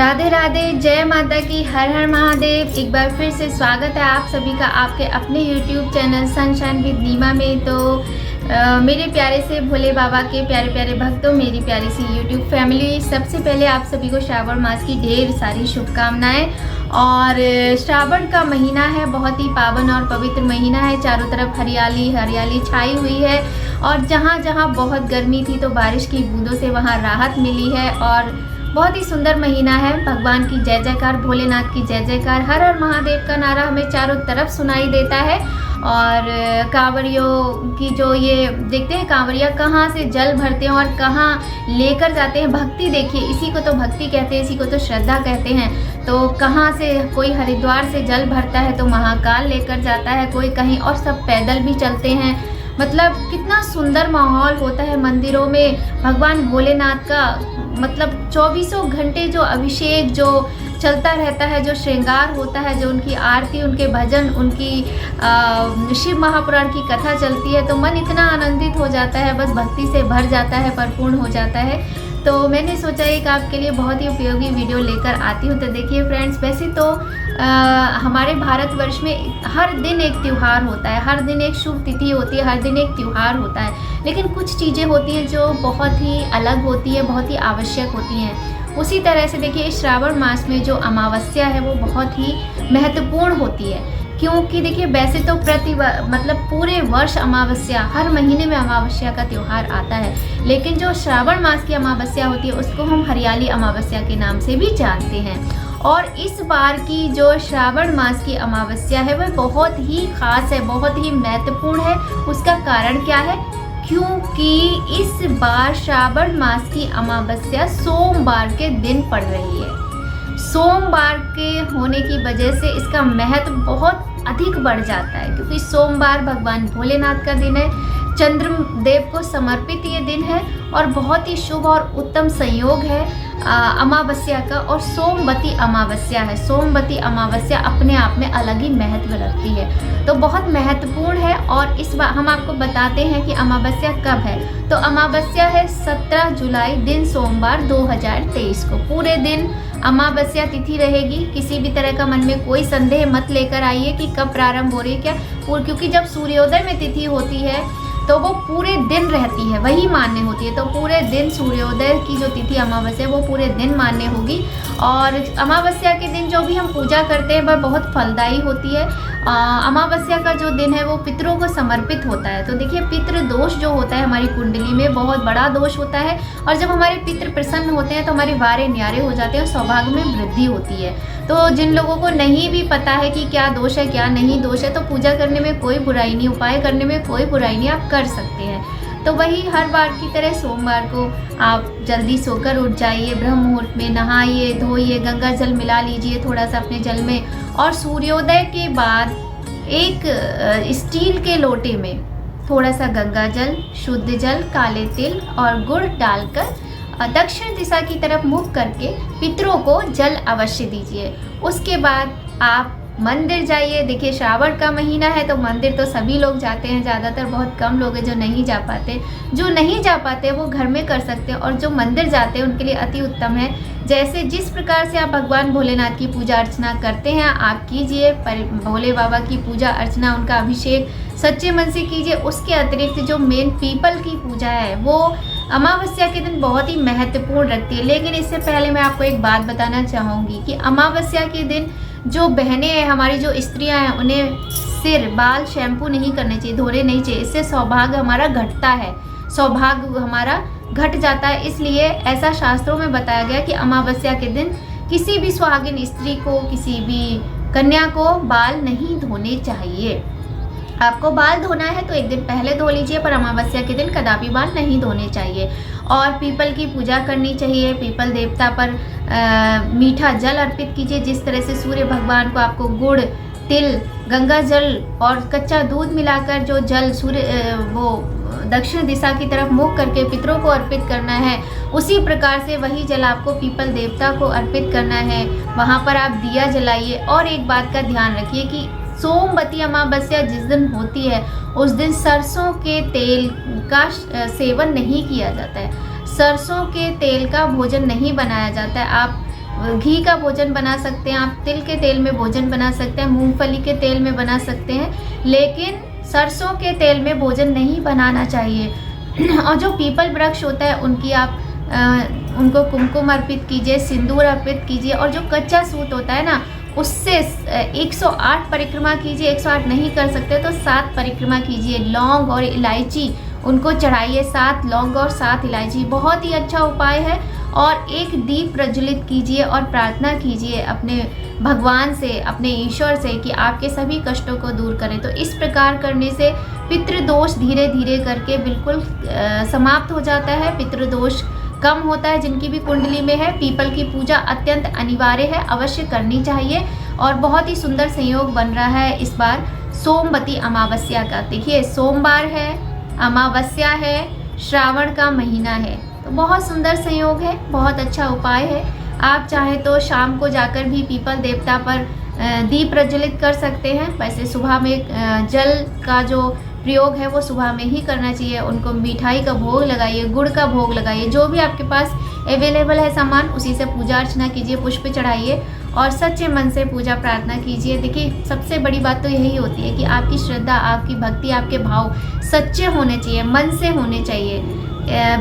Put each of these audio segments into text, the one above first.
राधे राधे, जय माता की, हर हर महादेव। एक बार फिर से स्वागत है आप सभी का आपके अपने YouTube चैनल सनशाइन विद नीमा में। तो मेरे प्यारे से भोले बाबा के प्यारे प्यारे भक्तों, मेरी प्यारी सी YouTube फैमिली, सबसे पहले आप सभी को श्रावण मास की ढेर सारी शुभकामनाएं। और श्रावण का महीना है, बहुत ही पावन और पवित्र महीना है। चारों तरफ हरियाली हरियाली छाई हुई है और जहाँ जहाँ बहुत गर्मी थी तो बारिश की बूंदों से वहाँ राहत मिली है और बहुत ही सुंदर महीना है। भगवान की जय जयकार, भोलेनाथ की जय जयकार, हर हर महादेव का नारा हमें चारों तरफ सुनाई देता है। और कांवरियों की जो ये देखते हैं, कांवरिया कहाँ से जल भरते हैं और कहाँ लेकर जाते हैं। भक्ति देखिए, इसी को तो भक्ति कहते हैं, इसी को तो श्रद्धा कहते हैं। तो कहाँ से कोई हरिद्वार से जल भरता है तो महाकाल लेकर जाता है, कोई कहीं, और सब पैदल भी चलते हैं। मतलब कितना सुंदर माहौल होता है मंदिरों में भगवान भोलेनाथ का। मतलब 24 घंटे जो अभिषेक जो चलता रहता है, जो श्रृंगार होता है, जो उनकी आरती, उनके भजन, उनकी शिव महापुराण की कथा चलती है तो मन इतना आनंदित हो जाता है, बस भक्ति से भर जाता है, परिपूर्ण हो जाता है। तो मैंने सोचा एक आपके लिए बहुत ही उपयोगी वीडियो लेकर आती हूँ। तो देखिए फ्रेंड्स, वैसे तो हमारे भारतवर्ष में हर दिन एक त्यौहार होता है, हर दिन एक शुभ तिथि होती है, हर दिन एक त्यौहार होता है। लेकिन कुछ चीज़ें होती हैं जो बहुत ही अलग होती है, बहुत ही आवश्यक होती हैं। उसी तरह से देखिए श्रावण मास में जो अमावस्या है वो बहुत ही महत्वपूर्ण होती है। क्योंकि देखिए वैसे तो मतलब पूरे वर्ष अमावस्या, हर महीने में अमावस्या का त्यौहार आता है, लेकिन जो श्रावण मास की अमावस्या होती है उसको हम हरियाली अमावस्या के नाम से भी जानते हैं। और इस बार की जो श्रावण मास की अमावस्या है वह बहुत ही खास है, बहुत ही महत्वपूर्ण है। उसका कारण क्या है? क्योंकि इस बार श्रावण मास की अमावस्या सोमवार के दिन पड़ रही है। सोमवार के होने की वजह से इसका महत्व बहुत अधिक बढ़ जाता है, क्योंकि सोमवार भगवान भोलेनाथ का दिन है, चंद्रदेव को समर्पित ये दिन है और बहुत ही शुभ और उत्तम संयोग है अमावस्या का। और सोमवती अमावस्या है। सोमवती अमावस्या अपने आप में अलग ही महत्व रखती है, तो बहुत महत्वपूर्ण है। और इस बार हम आपको बताते हैं कि अमावस्या कब है। तो अमावस्या है 17 जुलाई, दिन सोमवार 2023 को। पूरे दिन अमावस्या तिथि रहेगी। किसी भी तरह का मन में कोई संदेह मत लेकर आइए कि कब प्रारंभ हो रही है क्या, क्योंकि जब सूर्योदय में तिथि होती है तो वो पूरे दिन रहती है, वही मान्य होती है। तो पूरे दिन सूर्योदय की जो तिथि अमावस्या वो पूरे दिन मान्य होगी। और अमावस्या के दिन जो भी हम पूजा करते हैं वह बहुत फलदायी होती है। अमावस्या का जो दिन है वो पितरों को समर्पित होता है। तो देखिए पितृ दोष जो होता है हमारी कुंडली में बहुत बड़ा दोष होता है, और जब हमारे पितृ प्रसन्न होते हैं तो हमारे वारे न्यारे हो जाते हैं और सौभाग्य में वृद्धि होती है। तो जिन लोगों को नहीं भी पता है कि क्या दोष है क्या नहीं दोष है, तो पूजा करने में कोई बुराई नहीं, उपाय करने में कोई बुराई नहीं, आप कर सकते हैं। तो वही हर बार की तरह सोमवार को आप जल्दी सोकर उठ जाइए, ब्रह्म मुहूर्त में नहाइए धोइए, गंगा जल मिला लीजिए थोड़ा सा अपने जल में, और सूर्योदय के बाद एक स्टील के लोटे में थोड़ा सा गंगा जल, शुद्ध जल, काले तिल और गुड़ डालकर दक्षिण दिशा की तरफ मुख करके पितरों को जल अवश्य दीजिए। उसके बाद आप मंदिर जाइए। देखिए श्रावण का महीना है तो मंदिर तो सभी लोग जाते हैं, ज़्यादातर बहुत कम लोग हैं जो नहीं जा पाते। जो नहीं जा पाते वो घर में कर सकते हैं, और जो मंदिर जाते हैं उनके लिए अति उत्तम है। जैसे जिस प्रकार से आप भगवान भोलेनाथ की पूजा अर्चना करते हैं आप कीजिए, भोले बाबा की पूजा अर्चना, उनका अभिषेक सच्चे मन से कीजिए। उसके अतिरिक्त जो मेन पीपल की पूजा है वो अमावस्या के दिन बहुत ही महत्वपूर्ण रखती है। लेकिन इससे पहले मैं आपको एक बात बताना चाहूँगी कि अमावस्या के दिन जो बहनें हैं, हमारी जो स्त्रियां हैं, उन्हें सिर बाल शैम्पू नहीं करने चाहिए, धोने नहीं चाहिए। इससे सौभाग्य हमारा घटता है, सौभाग्य हमारा घट जाता है। इसलिए ऐसा शास्त्रों में बताया गया कि अमावस्या के दिन किसी भी सुहागिन स्त्री को, किसी भी कन्या को बाल नहीं धोने चाहिए। आपको बाल धोना है तो एक दिन पहले धो लीजिए, पर अमावस्या के दिन कदापि बाल नहीं धोने चाहिए। और पीपल की पूजा करनी चाहिए। पीपल देवता पर मीठा जल अर्पित कीजिए। जिस तरह से सूर्य भगवान को आपको गुड़, तिल, गंगा जल और कच्चा दूध मिलाकर जो जल सूर्य वो दक्षिण दिशा की तरफ मुख करके पितरों को अर्पित करना है, उसी प्रकार से वही जल आपको पीपल देवता को अर्पित करना है। वहाँ पर आप दिया जलाइए। और एक बात का ध्यान रखिए कि सोमवती अमावस्या जिस दिन होती है उस दिन सरसों के तेल का सेवन नहीं किया जाता है, सरसों के तेल का भोजन नहीं बनाया जाता है। आप घी का भोजन बना सकते हैं, आप तिल के तेल में भोजन बना सकते हैं, मूंगफली के तेल में बना सकते हैं, लेकिन सरसों के तेल में भोजन नहीं बनाना चाहिए। और जो पीपल वृक्ष होता है उनकी आप उनको कुमकुम अर्पित कीजिए, सिंदूर अर्पित कीजिए, और जो कच्चा सूत होता है ना उससे 108 परिक्रमा कीजिए। 108 नहीं कर सकते तो 7 परिक्रमा कीजिए। लौंग और इलायची उनको चढ़ाइए, 7 लौंग और 7 इलायची, बहुत ही अच्छा उपाय है। और एक दीप प्रज्वलित कीजिए और प्रार्थना कीजिए अपने भगवान से, अपने ईश्वर से कि आपके सभी कष्टों को दूर करें। तो इस प्रकार करने से पितृदोष धीरे धीरे करके बिल्कुल समाप्त हो जाता है, पितृदोष कम होता है। जिनकी भी कुंडली में है, पीपल की पूजा अत्यंत अनिवार्य है, अवश्य करनी चाहिए। और बहुत ही सुंदर संयोग बन रहा है इस बार सोमवती अमावस्या का। देखिए सोमवार है, अमावस्या है, श्रावण का महीना है, तो बहुत सुंदर संयोग है, बहुत अच्छा उपाय है। आप चाहे तो शाम को जाकर भी पीपल देवता पर दीप प्रज्वलित कर सकते हैं। वैसे सुबह में जल का जो प्रयोग है वो सुबह में ही करना चाहिए। उनको मिठाई का भोग लगाइए, गुड़ का भोग लगाइए, जो भी आपके पास अवेलेबल है सामान उसी से पूजा अर्चना कीजिए, पुष्प चढ़ाइए और सच्चे मन से पूजा प्रार्थना कीजिए। देखिए सबसे बड़ी बात तो यही होती है कि आपकी श्रद्धा, आपकी भक्ति, आपके भाव सच्चे होने चाहिए, मन से होने चाहिए,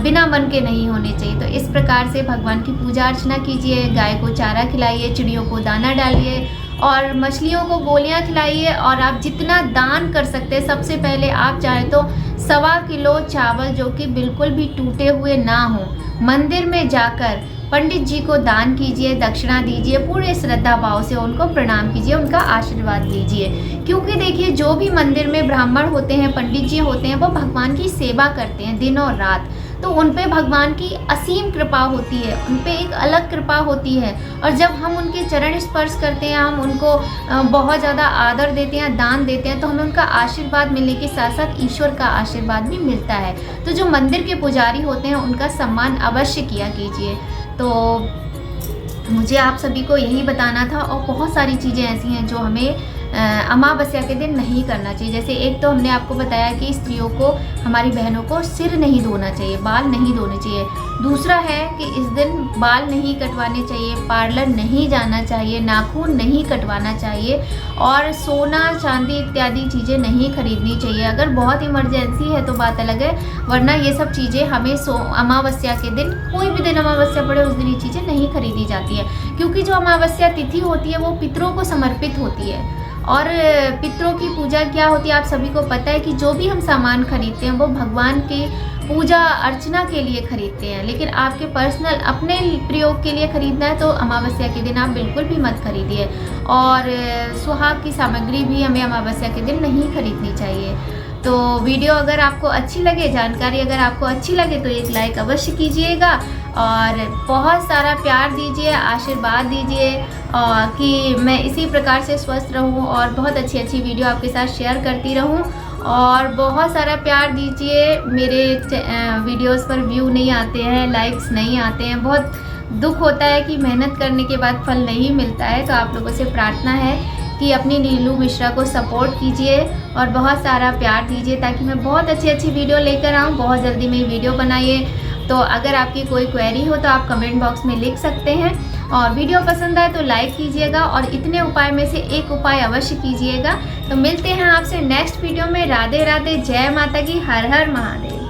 बिना मन के नहीं होने चाहिए। तो इस प्रकार से भगवान की पूजा अर्चना कीजिए, गाय को चारा खिलाइए, चिड़ियों को दाना डालिए और मछलियों को गोलियां खिलाइए। और आप जितना दान कर सकते हैं, सबसे पहले आप चाहे तो 1.25 किलो चावल जो कि बिल्कुल भी टूटे हुए ना हो, मंदिर में जाकर पंडित जी को दान कीजिए, दक्षिणा दीजिए, पूरे श्रद्धा भाव से उनको प्रणाम कीजिए, उनका आशीर्वाद लीजिए। क्योंकि देखिए जो भी मंदिर में ब्राह्मण होते हैं, पंडित जी होते हैं, वो भगवान की सेवा करते हैं दिन और रात, तो उन पे भगवान की असीम कृपा होती है, उन पे एक अलग कृपा होती है। और जब हम उनके चरण स्पर्श करते हैं, हम उनको बहुत ज़्यादा आदर देते हैं, दान देते हैं, तो हमें उनका आशीर्वाद मिलने के साथ साथ ईश्वर का आशीर्वाद भी मिलता है। तो जो मंदिर के पुजारी होते हैं उनका सम्मान अवश्य किया कीजिए। तो मुझे आप सभी को यही बताना था। और बहुत सारी चीज़ें ऐसी हैं जो हमें अमावस्या के दिन नहीं करना चाहिए। जैसे एक तो हमने आपको बताया कि स्त्रियों को, हमारी बहनों को सिर नहीं धोना चाहिए, बाल नहीं धोने चाहिए। दूसरा है कि इस दिन बाल नहीं कटवाने चाहिए, पार्लर नहीं जाना चाहिए, नाखून नहीं कटवाना चाहिए और सोना चांदी इत्यादि चीज़ें नहीं खरीदनी चाहिए। अगर बहुत इमरजेंसी है तो बात अलग है, वरना ये सब चीज़ें हमें अमावस्या के दिन, कोई भी दिन अमावस्या पड़े उस दिन ये चीज़ें नहीं खरीदी जाती है। क्योंकि जो अमावस्या तिथि होती है वो पितरों को समर्पित होती है। और पितरों की पूजा क्या होती है आप सभी को पता है कि जो भी हम सामान खरीदते हैं वो भगवान की पूजा अर्चना के लिए खरीदते हैं। लेकिन आपके पर्सनल अपने प्रयोग के लिए खरीदना है तो अमावस्या के दिन आप बिल्कुल भी मत खरीदिए। और सुहाग की सामग्री भी हमें अमावस्या के दिन नहीं खरीदनी चाहिए। तो वीडियो अगर आपको अच्छी लगे, जानकारी अगर आपको अच्छी लगे तो एक लाइक अवश्य कीजिएगा और बहुत सारा प्यार दीजिए, आशीर्वाद दीजिए कि मैं इसी प्रकार से स्वस्थ रहूं और बहुत अच्छी अच्छी वीडियो आपके साथ शेयर करती रहूं। और बहुत सारा प्यार दीजिए। मेरे वीडियोस पर व्यू नहीं आते हैं, लाइक्स नहीं आते हैं, बहुत दुख होता है कि मेहनत करने के बाद फल नहीं मिलता है। तो आप लोगों से प्रार्थना है कि अपनी नीलू मिश्रा को सपोर्ट कीजिए और बहुत सारा प्यार दीजिए ताकि मैं बहुत अच्छी अच्छी वीडियो लेकर आऊँ। बहुत जल्दी मेरी वीडियो बनाइए। तो अगर आपकी कोई क्वेरी हो तो आप कमेंट बॉक्स में लिख सकते हैं। और वीडियो पसंद आए तो लाइक कीजिएगा और इतने उपाय में से एक उपाय अवश्य कीजिएगा। तो मिलते हैं आपसे नेक्स्ट वीडियो में। राधे राधे, जय माता की, हर हर महादेव।